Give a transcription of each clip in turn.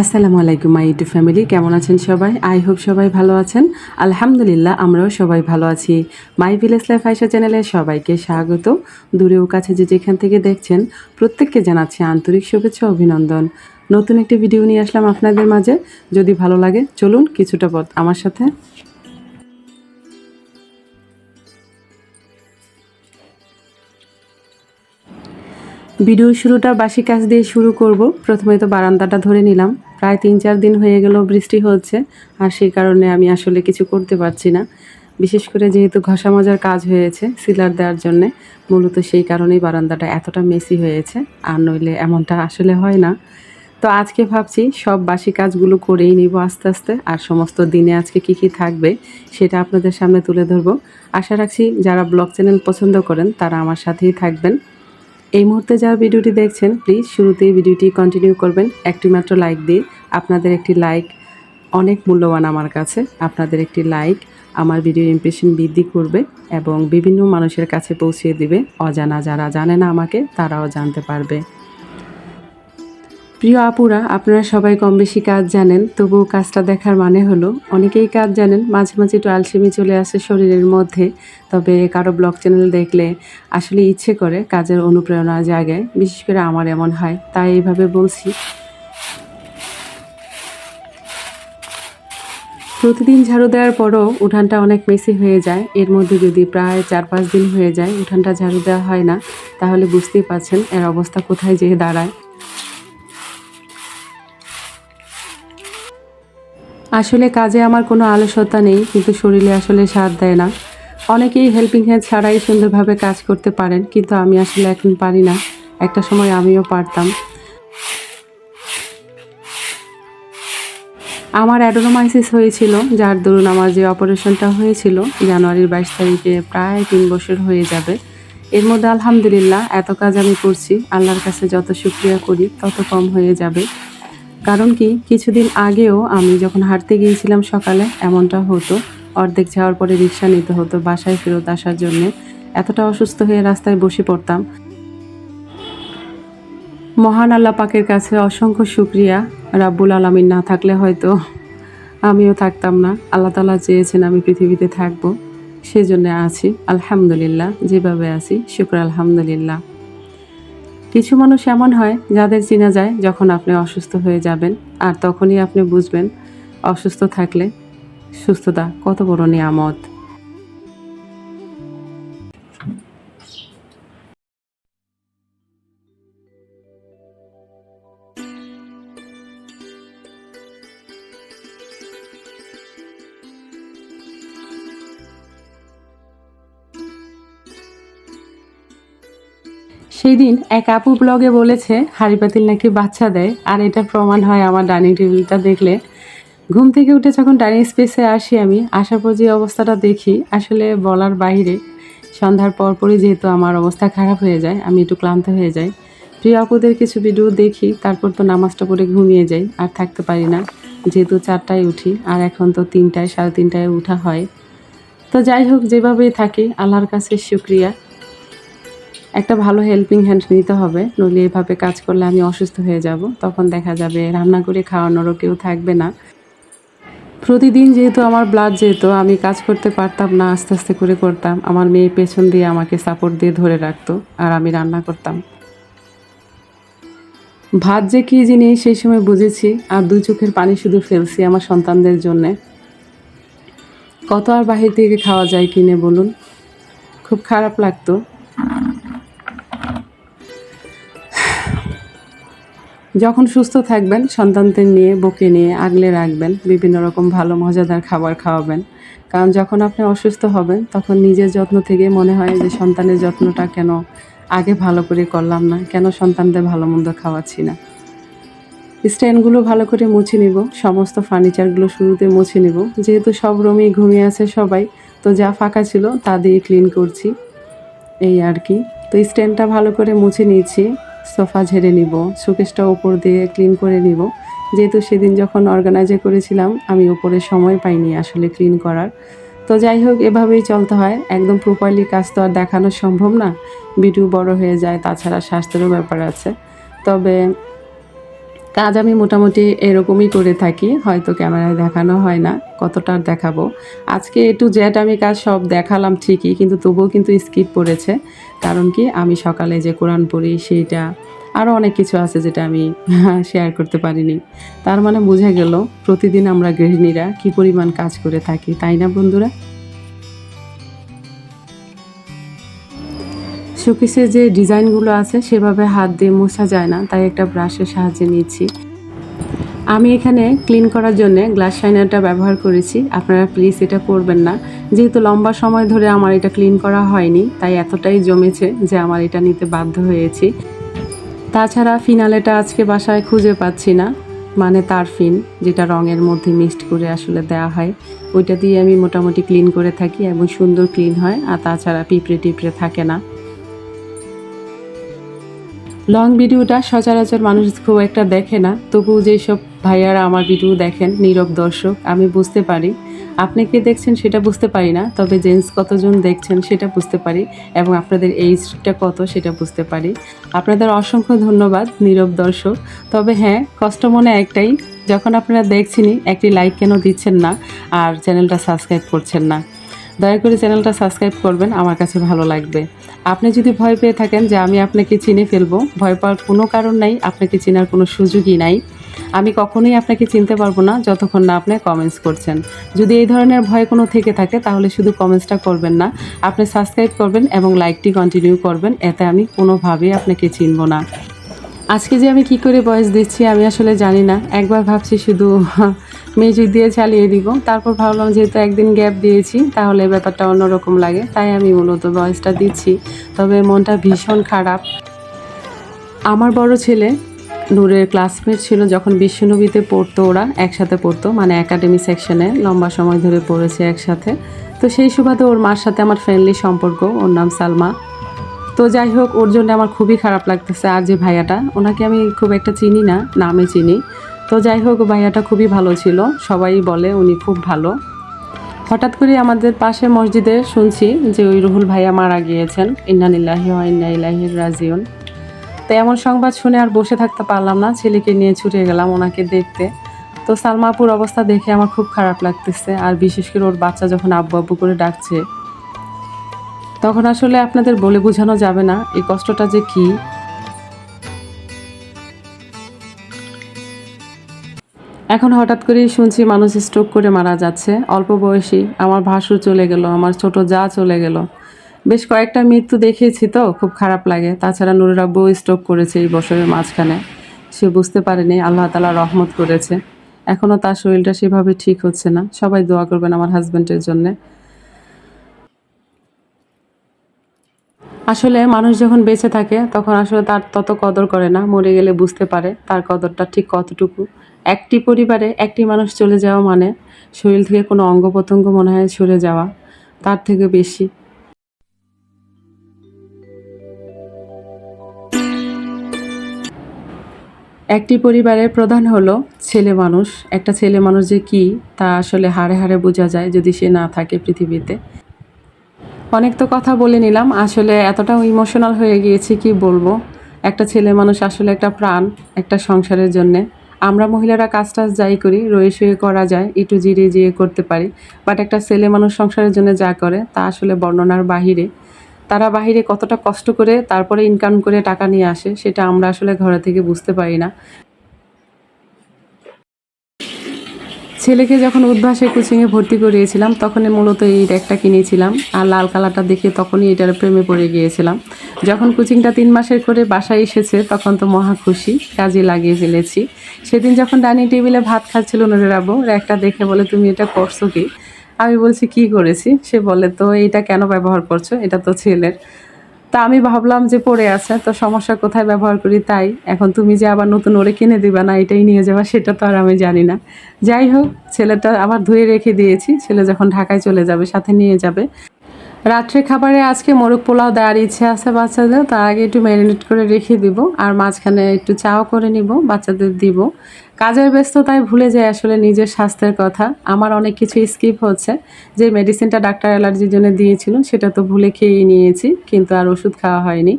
আসসালামু আলাইকুম my YouTube family, কেমন আছেন সবাই? আই হোপ সবাই ভালো আছেন। আলহামদুলিল্লাহ, আমরাও সবাই ভালো আছি। মাই ভিলেজ লাইফ আয়েশা চ্যানেলে সবাইকে স্বাগত। দূরেও কাছে যে যেখান থেকে দেখছেন প্রত্যেককে জানাচ্ছি আন্তরিক শুভেচ্ছা ও অভিনন্দন। নতুন একটি ভিডিও নিয়ে আসলাম আপনাদের মাঝে। যদি ভালো লাগে চলুন কিছুটা পথ আমার সাথে। ভিডিওর শুরুটা বাসি কাজ দিয়ে শুরু করব। প্রথমে তো বারান্দাটা ধরে নিলাম। প্রায় ৩-৪ দিন হয়ে গেল বৃষ্টি হচ্ছে, আর সেই কারণে আমি আসলে কিছু করতে পারছি না। বিশেষ করে যেহেতু ঘষা মজার কাজ হয়েছে সিলার দেওয়ার জন্যে, মূলত সেই কারণেই বারান্দাটা এতটা মেসি হয়েছে, আর নইলে এমনটা আসলে হয় না। তো আজকে ভাবছি সব বাসি কাজগুলো করেই নিব আস্তে আস্তে, আর সমস্ত দিনে আজকে কি কি থাকবে সেটা আপনাদের সামনে তুলে ধরবো। আশা রাখছি যারা ব্লগ চ্যানেল পছন্দ করেন তারা আমার সাথেই থাকবেন। এই মুহূর্তে যারা ভিডিওটি দেখছেন প্লিজ শুরুতেই ভিডিওটি কন্টিনিউ করবেন একটি মাত্র লাইক দিয়ে। আপনাদের একটি লাইক অনেক মূল্যবান আমার কাছে। আপনাদের একটি লাইক আমার ভিডিওর ইমপ্রেশন বৃদ্ধি করবে এবং বিভিন্ন মানুষের কাছে পৌঁছিয়ে দিবে। অজানা যারা জানে না আমাকে তারাও জানতে পারবে। প্রিয় আপুরা, আপনারা সবাই কম বেশি কাজ জানেন, তবুও কাজটা দেখার মানে হলো অনেকেই কাজ জানেন, মাঝে মাঝে একটু আলসেমি চলে আসে শরীরের মধ্যে। তবে কারো ব্লগ চ্যানেল দেখলে আসলে ইচ্ছে করে কাজের অনুপ্রেরণা জাগায়। বিশেষ করে আমার এমন হয়, তাই এইভাবে বলছি। প্রতিদিন ঝাড়ু দেওয়ার পরও উঠানটা অনেক মেসি হয়ে যায়। এর মধ্যে যদি প্রায় 4-5 দিন হয়ে যায় উঠানটা ঝাড়ু দেওয়া হয় না, তাহলে বুঝতেই পারছেন এর অবস্থা কোথায় যেয়ে দাঁড়ায়। আসলে কাজে আমার কোনো আলস্যতা নেই, কিন্তু শরীরে আসলে সাথ দেয় না। অনেকেই হেল্পিং হ্যান্ড ছাড়াই সুন্দরভাবে কাজ করতে পারেন, কিন্তু আমি আসলে এখন পারি না। একটা সময় আমিও পারতাম। আমার অ্যাডেনোমাইসিস হয়েছিল, যার দরুন আমার যে অপারেশনটা হয়েছিল জানুয়ারির 22 তারিখে, প্রায় 3 বছর হয়ে যাবে। এর মধ্যে আলহামদুলিল্লাহ এত কাজ আমি করছি, আল্লাহর কাছে যত শুকরিয়া করি তত কম হয়ে যাবে। কারণ কি, কিছুদিন আগেও আমি যখন হাঁটতে গিয়েছিলাম সকালে এমনটা হতো। অর্ধেক যাওয়ার পরে রিক্সা নিতে হতো বাসায় ফেরত আসার জন্যে। এতটা অসুস্থ হয়ে রাস্তায় বসে পড়তাম। মহান আল্লাহ পাকের কাছে অসংখ্য শুকরিয়া। রাব্বুল আলামিন না থাকলে হয়তো আমিও থাকতাম না। আল্লাহ তাআলা চেয়েছেন আমি পৃথিবীতে থাকবো, সেজন্য আছি। আলহামদুলিল্লাহ, যেভাবে আছি শুকর আলহামদুলিল্লাহ। কিছু মানুষ এমন হয় যাদের চেনা যায় যখন আপনি অসুস্থ হয়ে যাবেন, আর তখনই আপনি বুঝবেন অসুস্থ থাকলে সুস্থতা কত বড় নিয়ামত। সেই দিন এক আপু ব্লগে বলেছে হাঁড়ি পাতিল নাকি বাচ্চা দেয়, আর এটা প্রমাণ হয় আমার ডাইনিং টেবিলটা দেখলে। ঘুম থেকে উঠে যখন ডাইনিং স্পেসে আসি, আমি আসার পর যে অবস্থাটা দেখি আসলে বলার বাইরে। সন্ধ্যার পরপরই যেহেতু আমার অবস্থা খারাপ হয়ে যায়, আমি একটু ক্লান্ত হয়ে যাই। প্রিয় আপুদের কিছু ভিডিও দেখি, তারপর তো নামাজটা পড়ে ঘুমিয়ে যাই, আর থাকতে পারি না। যেহেতু 4টায় উঠি, আর এখন তো 3টায় 3:30টায় উঠা হয়। তো যাই হোক, যেভাবেই থাকি আল্লাহর কাছে শুকরিয়া। একটা ভালো হেল্পিং হ্যান্ড নিতে হবে, নইলে এভাবে কাজ করলে আমি অসুস্থ হয়ে যাব। তখন দেখা যাবে রান্না করে খাওয়ানোরও কেউ থাকবে না। প্রতিদিন যেহেতু আমার ব্লাড যেত, আমি কাজ করতে পারতাম না, আস্তে আস্তে করে করতাম। আমার মেয়ে পেছন দিয়ে আমাকে সাপোর্ট দিয়ে ধরে রাখতো, আর আমি রান্না করতাম। ভাত যে কী জিনিস সেই সময় বুঝেছি, আর 2 চোখের পানি শুধু ফেলছি আমার সন্তানদের জন্যে। কত আর বাহির থেকে খাওয়া যায় কিনে বলুন? খুব খারাপ লাগতো। যখন সুস্থ থাকবেন সন্তানদের নিয়ে বুকে নিয়ে আগলে রাখবেন, বিভিন্ন রকম ভালো মজাদার খাবার খাওয়াবেন। কারণ যখন আপনি অসুস্থ হবেন তখন নিজের যত্ন থেকে মনে হয় যে সন্তানের যত্নটা কেন আগে ভালো করে করলাম না, কেন সন্তানদের ভালো মন্দ খাওয়াচ্ছি না। স্ট্যান্ডগুলো ভালো করে মুছে নিব, সমস্ত ফার্নিচারগুলো শুরুতে মুছে নিব। যেহেতু সব রুমেই ঘুমিয়ে আছে সবাই, তো যা ফাঁকা ছিল তা দিয়ে ক্লিন করছি, এই আর কি। তো স্ট্যান্ডটা ভালো করে মুছে নিয়েছি, সোফা ঝেড়ে নিব, শোকেসটা ওপর দিয়ে ক্লিন করে নিব। যেহেতু সেদিন যখন অর্গানাইজ করেছিলাম আমি ওপরে সময় পাইনি আসলে ক্লিন করার। তো যাই হোক, এভাবেই চলতে হয়। একদম প্রপারলি কাজ তো আর দেখানো সম্ভব না, ভিডিও বড় হয়ে যায়, তাছাড়া স্বাস্থ্যেরও ব্যাপার আছে। তবে কাজ আমি মোটামুটি এরকমই করে থাকি, হয়তো ক্যামেরায় দেখানো হয় না, কতটা আর দেখাবো। আজকে A to Z আমি কাজ সব দেখালাম ঠিকই, কিন্তু তবুও কিন্তু স্কিপ পড়েছে। কারণ কি, আমি সকালে যে কোরআন পড়ি সেইটা, আরও অনেক কিছু আছে যেটা আমি শেয়ার করতে পারিনি। তার মানে বোঝা গেল প্রতিদিন আমরা গৃহিণীরা কী পরিমাণ কাজ করে থাকি, তাই না বন্ধুরা? শোকেসে যে ডিজাইনগুলো আছে সেভাবে হাত দিয়ে মোছা যায় না, তাই একটা ব্রাশের সাহায্যে নিচ্ছি। আমি এখানে ক্লিন করার জন্য গ্লাস শাইনারটা ব্যবহার করেছি। আপনারা প্লিজ এটা করবেন না, যেহেতু লম্বা সময় ধরে আমার এটা ক্লিন করা হয়নি, তাই এতটাই জমেছে যে আমার এটা নিতে বাধ্য হয়েছি। তাছাড়া ফিনালেটা আজকে বাসায় খুঁজে পাচ্ছি না, মানে তারফিন, যেটা রঙের মধ্যে মিক্সড করে আসলে দেওয়া হয়, ওইটা দিয়ে আমি মোটামুটি ক্লিন করে থাকি এবং সুন্দর ক্লিন হয়। আর তাছাড়া পিঁপড়ে টিপড়ে থাকে না। লং ভিডিওটা সচরাচর মানুষ খুব একটা দেখে না, তবুও যেসব ভাইয়ারা আমার ভিডিও দেখেন, নীরব দর্শক, আমি বুঝতে পারি। আপনি কে দেখছেন সেটা বুঝতে পারি না, তবে জেন্টস কতজন দেখছেন সেটা বুঝতে পারি, এবং আপনাদের এইজটা কত সেটা বুঝতে পারি। আপনাদের অসংখ্য ধন্যবাদ নীরব দর্শক। তবে হ্যাঁ, কষ্ট মনে একটাই, যখন আপনারা দেখছেনই একটি লাইক কেন দিচ্ছেন না আর চ্যানেলটা সাবস্ক্রাইব করছেন না। দয়া করে চ্যানেলটা সাবস্ক্রাইব করবেন, আমার কাছে ভালো লাগবে। আপনি যদি ভয় পেয়ে থাকেন যে আমি আপনাকে চিনে ফেলবো, ভয় পাওয়ার কোনো কারণ নাই, আপনাকে চেনার কোনো সুযোগই নাই। আমি কখনোই আপনাকে চিনতে পারবো না যতক্ষণ না আপনি কমেন্টস করছেন। যদি এই ধরনের ভয় কোনো থেকে থাকে তাহলে শুধু কমেন্টসটা করবেন না, আপনি সাবস্ক্রাইব করবেন এবং লাইকটি কন্টিনিউ করবেন, এতে আমি কোনোভাবেই আপনাকে চিনব না। আজকে যে আমি কি করে ভয়েস দিচ্ছি আমি আসলে জানি না। একবার ভাবছি শুধু মিউজিক দিয়ে চালিয়ে দিব, তারপর ভাবলাম যেহেতু একদিন গ্যাপ দিয়েছি তাহলে ব্যাপারটা অন্যরকম লাগে, তাই আমি মূলত ভয়েসটা দিচ্ছি। তবে মনটা ভীষণ খারাপ। আমার বড় ছেলে নূরের ক্লাসমেট ছিল, যখন বিশ্বনবীতে পড়তো, ওরা একসাথে পড়তো, মানে একাডেমি সেকশনে লম্বা সময় ধরে পড়েছে একসাথে। তো সেই সুবাদে ওর মার সাথে আমার ফ্রেন্ডলি সম্পর্ক, ওর নাম সালমা। তো যাই হোক, ওর জন্য আমার খুবই খারাপ লাগতেছে। আর যে ভাইয়াটা, ওনাকে আমি খুব একটা চিনি না, নামে চিনি। তো যাই হোক, ভাইয়াটা খুবই ভালো ছিল, সবাই বলে উনি খুব ভালো। হঠাৎ করে আমাদের পাশে মসজিদে শুনছি যে ওই রুহুল ভাইয়া মারা গিয়েছেন, ইন্না লিল্লাহি ওয়া ইন্না ইলাইহি রাজিউন। তো এমন সংবাদ শুনে আর বসে থাকতে পারলাম না, ছেলেকে নিয়ে ছুটে গেলাম ওনাকে দেখতে। তো সালমাপুর অবস্থা দেখে আমার খুব খারাপ লাগতেছে, আর বিশেষ করে ওর বাচ্চা যখন আব্বু আব্বু করে ডাকছে, তখন আসলে আপনাদের বলে বোঝানো যাবে না এই কষ্টটা যে কী। এখন হঠাৎ করেই শুনছি মানুষ স্ট্রোক করে মারা যাচ্ছে, অল্প বয়সী। আমার ভাসুর চলে গেল, আমার ছোট যা চলে গেল। বেশ কয়েকটা মৃত্যু দেখেছি, তো খুব খারাপ লাগে। তাছাড়া নুরের আব্বু স্ট্রোক করেছে এই বছরের মাঝখানে, সে বুঝতে পারেনি, আল্লাহ তাআলা রহমত করেছে। এখনও তার শরীরটা সেভাবে ঠিক হচ্ছে না। সবাই দোয়া করবেন আমার হাজব্যান্ডের জন্যে। আসলে মানুষ যখন বেঁচে থাকে তখন আসলে তার তত কদর করে না, মরে গেলে বুঝতে পারে তার কদরটা ঠিক কতটুকু। একটি পরিবারে একটি মানুষ চলে যাওয়া মানে শরীর থেকে কোনো অঙ্গ প্রত্যঙ্গ মনে হয় সরে যাওয়া, তার থেকে বেশি। একটি পরিবারের প্রধান হলো ছেলে মানুষ। একটা ছেলে মানুষ যে কী, তা আসলে হাড়ে হাড়ে বোঝা যায় যদি সে না থাকে পৃথিবীতে। অনেক তো কথা বলে নিলাম, আসলে এতটাও ইমোশনাল হয়ে গিয়েছি কি বলবো। একটা ছেলে মানুষ আসলে একটা প্রাণ, একটা সংসারের জন্যে। আমরা মহিলারা কাজ টাজ যাই করি, রয়ে শুয়ে করা যায়, একটু জিরিয়ে জিরিয়ে করতে পারি, বাট একটা ছেলে মানুষ সংসারের জন্য যা করে তা আসলে বর্ণনার বাহিরে। তারা বাহিরে কতটা কষ্ট করে তারপরে ইনকাম করে টাকা নিয়ে আসে, সেটা আমরা আসলে ঘরে থেকে বুঝতে পারি না। ছেলেকে যখন উদ্ভাসে কোচিংয়ে ভর্তি করিয়েছিলাম তখনই মূলত এই র্যাকটা কিনেছিলাম, আর লাল কালারটা দেখে তখনই এটার প্রেমে পড়ে গিয়েছিলাম। যখন কোচিংটা 3 মাসের করে বাসায় এসেছে তখন তো মহা খুশি, কাজে লাগিয়ে ফেলেছি। সেদিন যখন ডাইনিং টেবিলে ভাত খাচ্ছিল নুরের আব্বু, র্যাকটা দেখে বলে, তুমি এটা করছো কি? আমি বলছি কি করেছি? সে বলে, তো এইটা কেন ব্যবহার করছো, এটা তো ছেলের। তা আমি ভাবলাম যে পড়ে আছে, তো সমস্যা কোথায়, ব্যবহার করি তাই। এখন তুমি যে আবার নতুন ওরে কিনে দিবা না, এটাই নিয়ে যাওয়া, সেটা তো আর আমি জানি না। যাই হোক, ছেলেটা আবার ধুয়ে রেখে দিয়েছি, ছেলে যখন ঢাকায় চলে যাবে সাথে নিয়ে যাবে। রাত্রে খাবারে আজকে মোরগ পোলাও দেওয়ার ইচ্ছে আছে বাচ্চাদের, তার আগে একটু ম্যারিনেট করে রেখে দিব, আর মাঝখানে একটু চাও করে নিব, বাচ্চাদের দিব। কাজের ব্যস্ততায় ভুলে যায় আসলে নিজের স্বাস্থ্যের কথা। আমার অনেক কিছু স্কিপ হচ্ছে। যে মেডিসিনটা ডাক্তার অ্যালার্জির জন্য দিয়েছিল সেটা তো ভুলে খেয়েই নিয়েছি, কিন্তু আর ওষুধ খাওয়া হয়নি।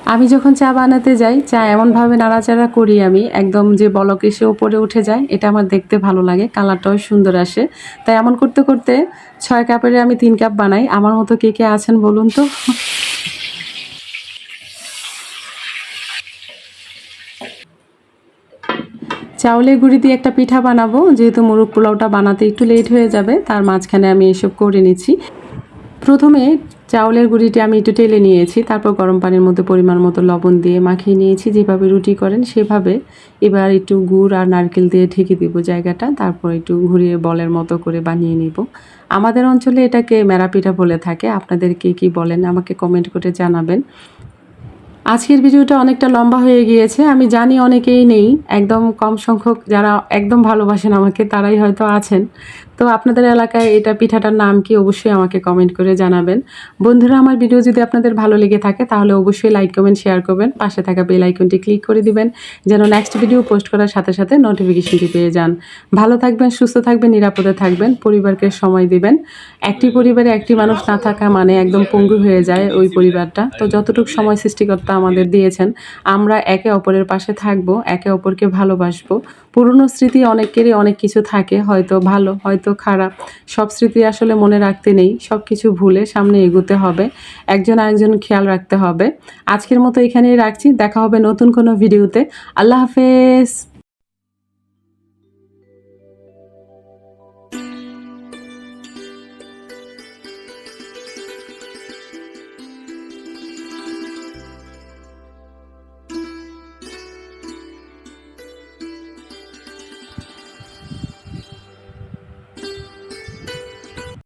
আমি যখন চা বানাতে যাই, চা এমনভাবে নাড়াচাড়া করি আমি, একদম যে বলক এসে উপরে উঠে যায়, এটা আমার দেখতে ভালো লাগে, কালারটাও সুন্দর আসে। তাই এমন করতে করতে 6 কাপের আমি 3 কাপ বানাই। আমার মতো কে কে আছেন বলুন তো? চাউলের গুঁড়ি দিয়ে একটা পিঠা বানাবো, যেহেতু মোরগ পোলাওটা বানাতে একটু লেট হয়ে যাবে, তার মাঝখানে আমি এসব করে নিচ্ছি। প্রথমে চাউলের গুঁড়িটি আমি একটু টেলে নিয়েছি, তারপর গরম পানির মধ্যে পরিমাণ মতো লবণ দিয়ে মাখিয়ে নিয়েছি, যেভাবে রুটি করেন সেভাবে। এবার একটু গুড় আর নারকেল দিয়ে ঢেকে দিব জায়গাটা, তারপর একটু ঘুরিয়ে বলের মতো করে বানিয়ে নিব। আমাদের অঞ্চলে এটাকে মেরা পিঠা বলে থাকে, আপনাদের কে কী বলেন আমাকে কমেন্ট করে জানাবেন। আজকের ভিডিওটা অনেকটা লম্বা হয়ে গিয়েছে, আমি জানি অনেকেই নেই, একদম কম সংখ্যক যারা একদম ভালোবাসেন আমাকে তারাই হয়তো আছেন। তো আপনাদের এলাকায় এটা পিঠাটার নাম কি অবশ্যই আমাকে কমেন্ট করে জানাবেন। বন্ধুরা, আমার ভিডিও যদি আপনাদের ভালো লেগে থাকে তাহলে অবশ্যই লাইক কমেন্ট শেয়ার করবেন, পাশে থাকা বেল আইকনটি ক্লিক করে দিবেন যেন নেক্সট ভিডিও পোস্ট করার সাথে সাথে নোটিফিকেশনটি পেয়ে যান। ভালো থাকবেন, সুস্থ থাকবেন, নিরাপদে থাকবেন, পরিবারকে সময় দিবেন। একটি পরিবারে একটি মানুষ না থাকা মানে একদম পঙ্গু হয়ে যায় ওই পরিবারটা। তো যতটুকু সময় সৃষ্টিকর্তা আমাদের দিয়েছেন, আমরা একে অপরের পাশে থাকবো, একে অপরকে ভালোবাসবো। পুরনো স্মৃতি অনেকেরই অনেক কিছু থাকে, হয়তো ভালো হয়তো খারাপ, সব স্মৃতি আসলে মনে রাখতে নেই, সব কিছু ভুলে সামনে এগোতে হবে, একজন আরেকজন খেয়াল রাখতে হবে। আজকের মতো এখানেই রাখছি, দেখা হবে নতুন কোনো ভিডিওতে। আল্লাহ হাফেজ।